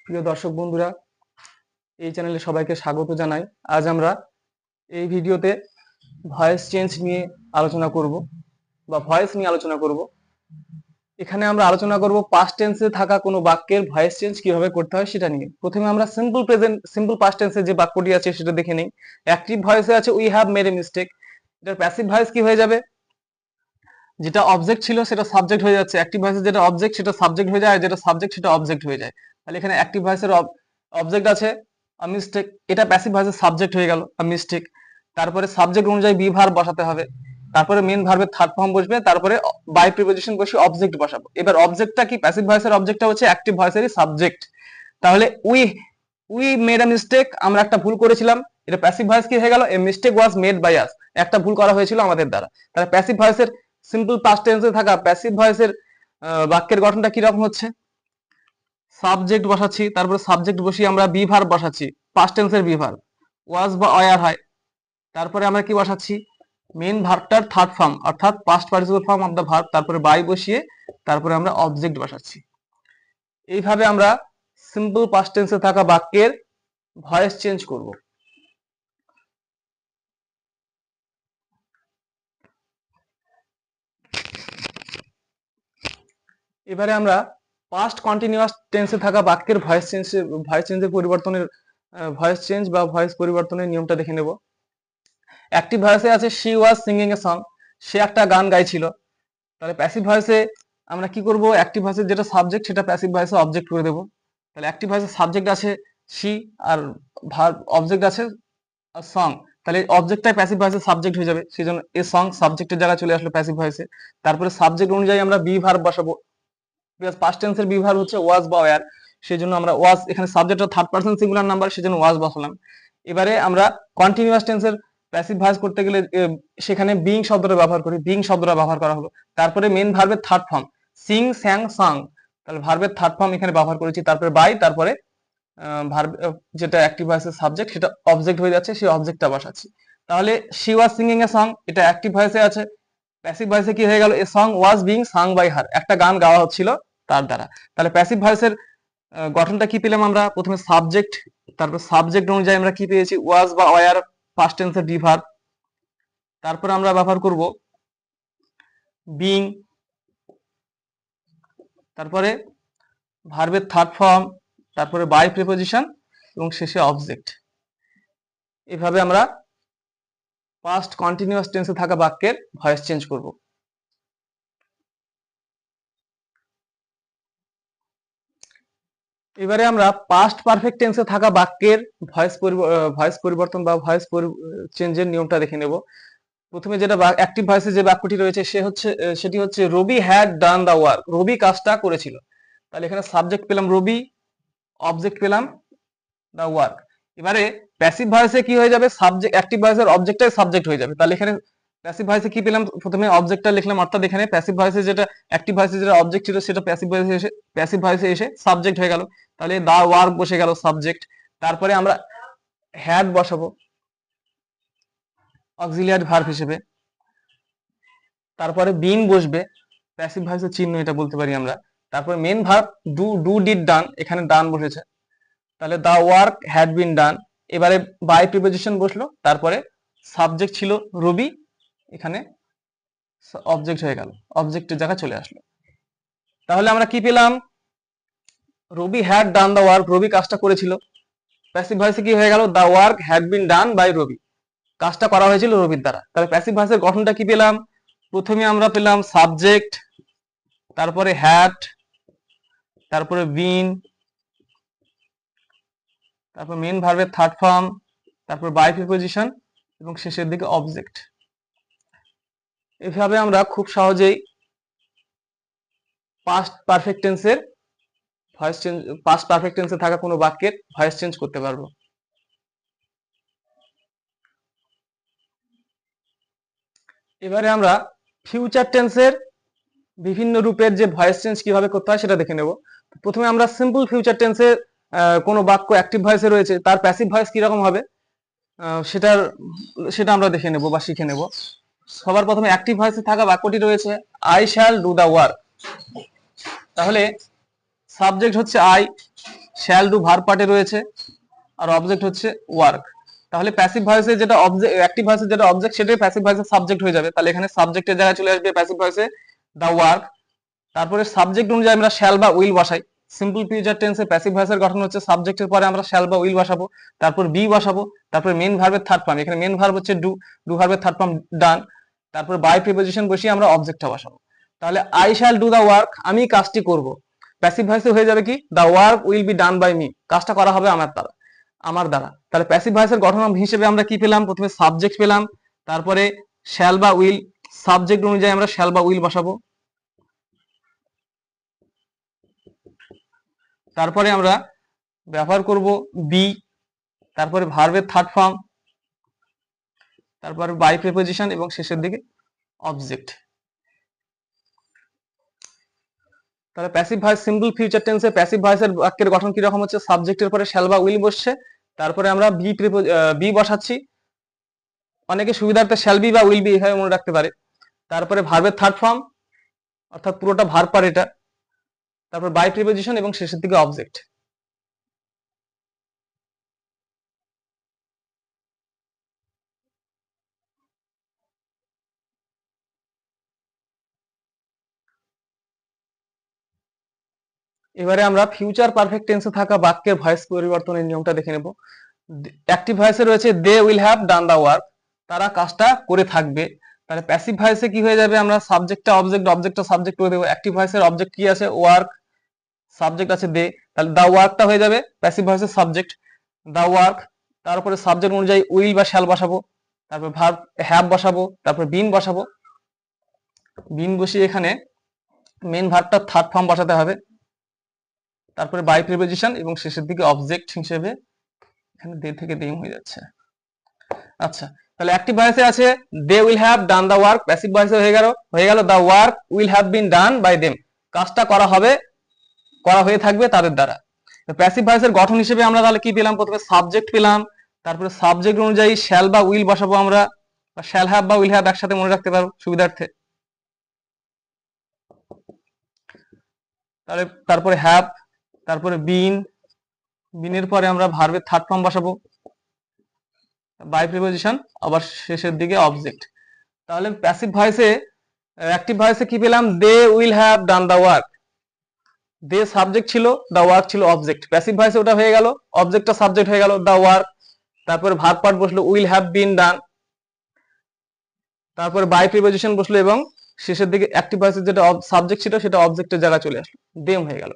প্রিয় দর্শক বন্ধুরা, এই চ্যানেলে সবাইকে স্বাগত জানাই। আজ আমরা এই ভিডিওতে ভয়েস চেঞ্জ নিয়ে আলোচনা করব বা ভয়েস নিয়ে আলোচনা করব। এখানে আমরা আলোচনা করব পাস্ট টেন্সে থাকা কোনো বাক্যের ভয়েস চেঞ্জ কিভাবে করতে হয় সেটা নিয়ে। প্রথমে আমরা সিম্পল পাস্ট টেন্সে যে বাক্যটি আছে সেটা দেখে নেই। অ্যাক্টিভ ভয়েসে আছে we have made a mistake. এটার প্যাসিভ ভয়েস কি হয়ে যাবে? যেটা অবজেক্ট ছিল সেটা সাবজেক্ট হয়ে যাচ্ছে। অ্যাক্টিভ ভয়েসে যেটা অবজেক্ট সেটা সাবজেক্ট হয়ে যায়, আর যেটা সাবজেক্ট সেটা অবজেক্ট হয়ে যায়। তাহলে এখানে অ্যাক্টিভ ভয়েসের অবজেক্ট আছে আ মিস্টেক, এটা প্যাসিভ ভয়েসের সাবজেক্ট হয়ে গেল আ মিস্টেক। তারপরে সাবজেক্ট অনুযায়ী বি ভার্ব বসাতে হবে, তারপরে মেন ভার্বের থার্ড ফর্ম বসবে, তারপরে বাই প্রিপোজিশন বসে অবজেক্ট বসাবো। এবার অবজেক্টটা কি? প্যাসিভ ভয়েসের অবজেক্টটা হচ্ছে অ্যাক্টিভ ভয়েসেরই সাবজেক্ট। তাহলে we we made a mistake, আমরা একটা ভুল করেছিলাম। এটা প্যাসিভ ভয়েস কি হয়ে গেল? A mistake was made by us, একটা ভুল করা হয়েছিল আমাদের দ্বারা। তাহলে প্যাসিভ ভয়েসের সিম্পল পাস্ট টেন্সে থাকা প্যাসিভ ভয়েসের বাক্যের গঠনটা কি রকম হচ্ছে? সাবজেক্ট বসাচ্ছি, তারপরে সাবজেক্ট বসিয়ে আমরা বি ভার্ব বসাচ্ছি, পাস্ট টেন্সের বি ভার্ব ওয়াজ বা ওয়ার হয়। তারপরে আমরা কি বসাচ্ছি? মেন ভার্বটার থার্ড ফর্ম অর্থাৎ past participle form of the verb, তারপরে বাই বসিয়ে তারপরে আমরা অবজেক্ট বসাচ্ছি। এইভাবে আমরা সিম্পল পাস্ট টেন্সে থাকা বাক্যের ভয়েস চেঞ্জ করব। এবারে আমরা পাস্ট কন্টিনিউয়াস টেন্সে থাকা বাক্যের ভয়েস চেঞ্জের পরিবর্তনের ভয়েস চেঞ্জ বা ভয়েস পরিবর্তনের নিয়মটা দেখে নেব। অ্যাক্টিভ ভয়েসে আছে she was singing a song, সে একটা গান গাইছিল। তাহলে প্যাসিভ ভয়েসে আমরা কি করব? অ্যাক্টিভ ভয়েসের যেটা সাবজেক্ট সেটা প্যাসিভ ভয়েসে অবজেক্ট করে দেব। তাহলে অ্যাক্টিভ ভয়েসের সাবজেক্ট আছে শি, আর ভার্ব অবজেক্ট আছে সং। তাহলে অবজেক্টটাই প্যাসিভ ভয়েসের সাবজেক্ট হয়ে যাবে, সেই জন্য এ সং সাবজেক্টের জায়গায় চলে আসলো প্যাসিভ ভয়েসে। তারপরে সাবজেক্ট অনুযায়ী আমরা বি ভার্ব বসাবো, বিকজ পাস্ট টেন্সের বি ভার্ব হচ্ছে ওয়াজ বা ওয়্যার, সেই জন্য আমরা ওয়াজ, এখানে সাবজেক্টটা থার্ড পারসন সিঙ্গুলার নাম্বার, সেজন্য ওয়াজ বসালাম। এবারে আমরা কন্টিনিউয়াস টেন্সের প্যাসিভ ভয়েস করতে গেলে সেখানে বিং শব্দটা ব্যবহার করি, বিং শব্দটা ব্যবহার করা হলো। তারপরে মেন ভার্বের থার্ড ফর্ম সিং স্যাং সাং, তাহলে ভার্বের থার্ড ফর্ম এখানে ব্যবহার করেছি। তারপরে বাই, তারপরে ভার্ব যেটা অ্যাক্টিভ ভয়েসের সাবজেক্ট সেটা অবজেক্ট হয়ে যাচ্ছে, সেই অবজেক্টটা বসাচ্ছি। তাহলে she was singing a song, এটা অ্যাক্টিভ ভয়েসে আছে। প্যাসিভ ভয়েসে কি হয়ে গেল? A song was being sung by her, একটা গান গাওয়া হচ্ছিল তার দ্বারা। তাহলে প্যাসিভ ভয়েসের গঠনটা কি পেলাম আমরা? প্রথমে সাবজেক্ট, তারপর সাবজেক্ট অনুযায়ী আমরা কি পেয়েছি? ওয়াজ বা ওয়্যার পাস্ট টেন্সের বি ভার্ব। তারপর আমরা ব্যবহার করব বিং, তারপরে ভার্বের থার্ড ফর্ম, তারপরে বাই প্রিপোজিশন এবং শেষে অবজেক্ট। এভাবে আমরা পাস্ট কন্টিনিউয়াস টেন্সে থাকা বাক্যের ভয়েস চেঞ্জ করব। এবারে আমরা পাস্ট পারফেক্ট টেন্সে থাকা বাক্যের ভয়েস পরিবর্তন বা ভয়েস চেঞ্জের নিয়মটা দেখে নেব। প্রথমে যেটা অ্যাক্টিভ ভয়েসে যে বাক্যটি রয়েছে সেটি হচ্ছে রবি হ্যাড ডান দা ওয়ার্ক, রবি কাজটা করেছিল। তাহলে এখানে সাবজেক্ট পেলাম রবি, অবজেক্ট পেলাম দা ওয়ার্ক। এবারে প্যাসিভ ভয়েসে কি হয়ে যাবে? সাবজেক্ট অ্যাক্টিভ ভয়েসের অবজেক্টটাই সাবজেক্ট হয়ে যাবে। তাহলে এখানে প্যাসিভ ভয়েসে কি পেলাম? প্রথমে অবজেক্টটা লিখলাম, অর্থাৎ এখানে প্যাসিভ ভয়েসে যেটা অ্যাক্টিভ ভয়েসে যেটা অবজেক্ট ছিল সেটা প্যাসিভ ভয়েসে এসে সাবজেক্ট হয়ে গেল। তাহলে দা ওয়ার্ক বসে গেল সাবজেক্ট। তারপরে আমরা হ্যাড বসাবো অক্সিলিয়ারি ভার্ব হিসেবে। তারপরে বিন বসবে, প্যাসিভ ভয়েসের চিহ্ন এটা বলতে পারি আমরা। তারপরে main verb do did done, এখানে ডান বসেছে। তাহলে দা ওয়ার্ক হ্যাড বিন ডান। এবারে বাই প্রিপোজিশন বসলো, তারপরে সাবজেক্ট ছিল রবি, এখানে অবজেক্ট হয়ে গেল, অবজেক্টের জায়গায় চলে আসলো। তাহলে আমরা কি পেলাম? রবি হ্যাড ডান দা ওয়ার্ক, রবি কাজটা করেছিল। প্যাসিভ ভয়েসে কি হয়ে গেল? The work had been done by Rabi, কাজটা করা হয়েছিল রবির দ্বারা। তাহলে প্যাসিভ ভয়েসের গঠনটা কি পেলাম? প্রথমে আমরা পেলাম সাবজেক্ট, তারপরে হ্যাড, তারপরে বিন, তারপর মেন ভার্বের থার্ড ফর্ম, তারপর বাই প্রিপোজিশন এবং শেষের দিকে অবজেক্ট। এভাবে আমরা খুব সহজেই পাস্ট পারফেক্ট টেন্সের ভয়েস চেঞ্জ, পাস্ট পারফেক্ট টেন্সে থাকা কোনো বাক্যের ভয়েস চেঞ্জ করতে পারবো। এবারে আমরা ফিউচার টেন্সের বিভিন্ন রূপের যে ভয়েস চেঞ্জ কিভাবে করতে হয় সেটা দেখে নেব। প্রথমে আমরা সিম্পল ফিউচার টেন্সে কোনো বাক্য অ্যাক্টিভ ভয়েসে রয়েছে, তার প্যাসিভ ভয়েস কিরকম হবে সেটা আমরা দেখে নেব বা শিখে নেব। সবার প্রথমে অ্যাক্টিভ ভয়েসে থাকা বাক্যটি রয়েছে I shall do the work. তাহলে সাবজেক্ট হচ্ছে আই, শ্যাল ডু ভার্ব পার্টে রয়েছে, আর অবজেক্ট হচ্ছে ওয়ার্ক। তাহলে প্যাসিভ ভয়েসে যেটা অবজেক্ট, অ্যাক্টিভ ভয়েসে যেটা অবজেক্ট, সেটাই প্যাসিভ ভয়েসে সাবজেক্ট হয়ে যাবে। তাহলে এখানে সাবজেক্টের জায়গায় চলে আসবে প্যাসিভ ভয়েসে দা ওয়ার্ক। তারপরে সাবজেক্ট অনুযায়ী আমরা শ্যাল বা উইল বসাই। সিম্পল ফিউচার টেন্সে প্যাসিভ ভয়েসের গঠন হচ্ছে সাবজেক্টের পরে আমরা শ্যাল বা উইল বসাবো, তারপর বি বসাবো, তারপর মেন ভার্বের থার্ড ফর্ম, এখানে মেন ভার্ব হচ্ছে ডু, ডু ভার্বের থার্ড ফর্ম ডান, তারপর বাই প্রিপোজিশন বসিয়ে আমরা অবজেক্টটা বসাবো। তাহলে I shall do the work, আমি কাজটি করব। প্যাসিভ ভয়েসে হয়ে যাবে কি, the work will be done by me, কাজটা করা হবে আমার দ্বারা। তাহলে প্যাসিভ ভয়েসের গঠন হিসেবে আমরা কি পেলাম, প্রথমে সাবজেক্ট পেলাম, তারপরে শ্যাল বা উইল, সাবজেক্ট অনুযায়ী আমরা শ্যাল বা উইল বসাবো, তারপরে আমরা ব্যবহার করব বি, তারপরে ভার্বের থার্ড ফর্ম, তারপরে বাই প্রিপোজিশন এবং শেষের দিকে অবজেক্ট। তাহলে প্যাসিভ ভয়েস সিম্পল ফিউচার টেন্সে প্যাসিভ ভয়েসের বাক্যের গঠন কি রকম হচ্ছে, সাবজেক্টের পরে শ্যাল বা উইল বসছে, তারপরে আমরা বি বসাচ্ছি, অনেকে সুবিধার্থে শ্যাল বি বা উইল বি এভাবে মনে রাখতে পারে, তারপরে ভার্বের থার্ড ফর্ম অর্থাৎ পুরোটা ভার্ব পার এটা, তারপর বাই প্রিপোজিশন এবং শেষের দিকে অবজেক্ট। এবারে আমরা ফিউচার পারফেক্ট টেন্সে থাকা বাক্যের ভয়েস পরিবর্তনের নিয়মটা দেখে নেব। অ্যাক্টিভ ভয়েসে রয়েছে they will have done the work, তারা কাজটা করে থাকবে। তাহলে প্যাসিভ ভয়েসে কি হয়ে যাবে, আমরা সাবজেক্টটা অবজেক্ট, অবজেক্টটা সাবজেক্ট করে দেবো। অ্যাক্টিভ ভয়েসের অবজেক্ট কি আছে, ওয়ার্ক, সাবজেক্ট আছে দে, তাহলে দা ওয়ার্কটা হয়ে যাবে প্যাসিভ ভয়েসের সাবজেক্ট, দা ওয়ার্ক। তারপরে সাবজেক্ট অনুযায়ী উইল বা শ্যাল বসাবো, তারপর ভার্ব হ্যাভ বসাবো, তারপর বিন বসাবো, বিন বসিয়ে এখানে মেন ভার্বটা থার্ড ফর্ম বসাতে হবে, তারপরে বাই প্রিপোজিশন এবং শেষের দিকে অবজেক্ট হিসেবে এখানে দে থেকে দেম হয়ে যাচ্ছে। আচ্ছা, তাহলে অ্যাক্টিভ ভয়েসে আছে they will have done the work, passive ভয়েসে হয়ে গেল the work will have been done by them, কাজটা করা হয়ে থাকবে তাদের দ্বারা। প্যাসিভ ভয়েসের গঠন হিসেবে আমরা তাহলে কি পেলাম, প্রথমে সাবজেক্ট পেলাম, তারপরে সাবজেক্ট অনুযায়ী শ্যাল বা উইল বসাবো আমরা, শ্যাল হ্যাভ বা উইল হ্যাভ একসাথে মনে রাখতে পারো সুবিধার্থে। তারপরে হ্যাভ, তারপরে বিনের পরে আমরা ভার্বের থার্ড ফর্ম বসাবো, বাই প্রিপোজিশন, আবার শেষের দিকে অবজেক্ট। তাহলে প্যাসিভ ভয়েসে, অ্যাক্টিভ ভয়েসে কি পেলাম, they will have done the work, they subject ছিল, দা ওয়ার্ক ছিল অবজেক্ট। প্যাসিভ ভয়েসে ওটা হয়ে গেল, অবজেক্টটা সাবজেক্ট হয়ে গেল দা ওয়ার্ক, তারপরে ভার্ব পার্ট বসলো উইল হ্যাভ বিন ডান, তারপরে বাই প্রিপোজিশন বসলো এবং শেষের দিকে অ্যাক্টিভ ভয়েসের যেটা সাবজেক্ট ছিল সেটা অবজেক্টের জায়গায় চলে আসলো, দেম হয়ে গেল।